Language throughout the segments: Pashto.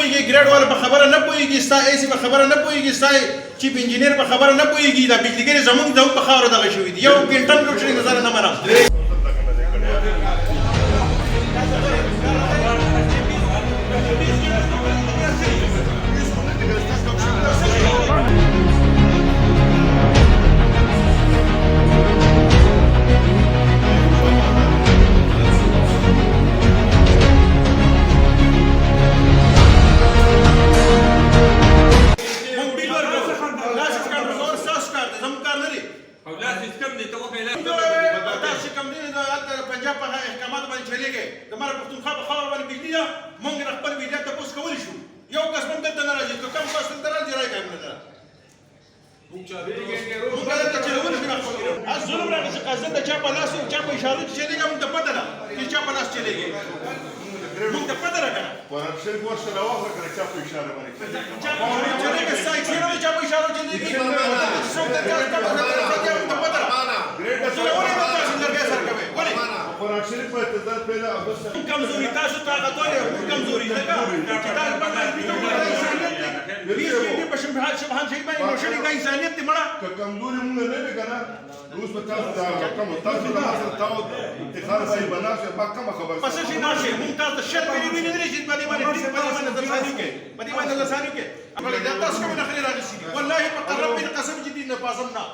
پوهېږي ګریډ والا په خبره نه پوهېږي ستا ایسي په خبره نه پوهېږي ستا چیف انجینیر په خبره نه پوهېږي دا بجلیګرې زموږ د په خاوره دغه شوي دي یو کوینټل لوټ شوي نظر نه منم पंजाब په احکامات باندې چلےږي د مر پښتونخوا په خاور باندې بجلی ده موږ د خپل ویډیو تاسو کولی شو یو کس هم دلته نه راځي که کوم کس دلته راځي راځي کوم نه موږ دلته چلول شو از ظلم راغی چې قاضي د چا په لاس او چا په اشاره چلےږي موږ ته پته ده چې چا په لاس چلےږي موږ ته پته راغله ورشل ورشه راوخه کړه چا په اشاره باندې چا په چلےږي سای چې چا په اشاره چلےږي څوک د چا په اشاره موږ ته پته راغله ګریډ قرآن شریف په تدار پیدا اوس کمزوري تاسو طاقت ولې کمزوري ده چې تاسو باندې دې په شبهان شي باندې نو شړې کای انسانيت دې مړه کمزوري مونږ نه نه کنه روز په تاسو دا کوم تاسو دا تاسو انتخاب شي بناسه با کوم خبر پس شي ناشي مونږ تاسو شل ملي ویني لري چې باندې باندې ځاني کې باندې باندې ځاني کې خپل دا تاسو کوم نه خلي راغلي والله په ربي قسم جدي نه پاسمنا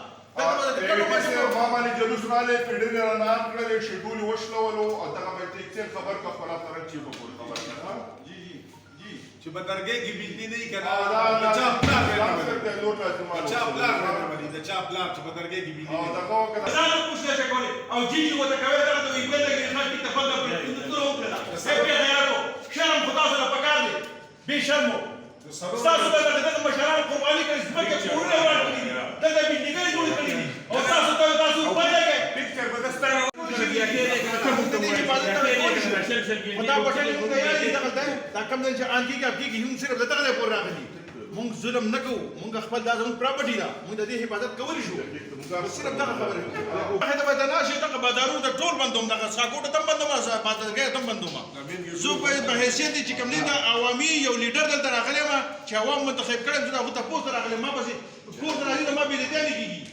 مامانی جلوس رالی پیډر رانان کړل شډول وشلولو او دغه به تکثیر خبر کا خپل ترن چی په خبر کړه جی جی جی چې بدرګي کې بجلی نه کړه چا پلان چا پلان باندې چا پلان چې بدرګي کې بجلی او دغه کړه ځان پوښتنه کوله او جی جی وته کوي دا د ویبل کې خلک تفضل کړي ته وکړه سپه غیرو شرم خدا سره پکار دي به شرمو تاسو به د مشران قرباني کوي ځکه چې ورونه ورکړي دا د بجلیګي جوړ کړی او تاسو پوهیږئ پکچر بدستانه خدا پټلې موږ یې دا کوم چې ان کېږي کېږي هم صرف دغه پور راغلي موږ ظلم نه کوو موږ خپل دا زموږ پراپرټي ده موږ د دې حفاظت کولی شو صرف دغه خبره واحده به د ناشې دغه بازارو د ټول بندوم دغه ساکوټه تم بندوم بازارګي تم بندوم زه په حیثیت چې کوم نه عوامي یو لیډر دلته راغلی ما چې عوام منتخب کړم زه هغه ته پوسټ راغلی ما پسې کور راځي ما به دې نه کېږي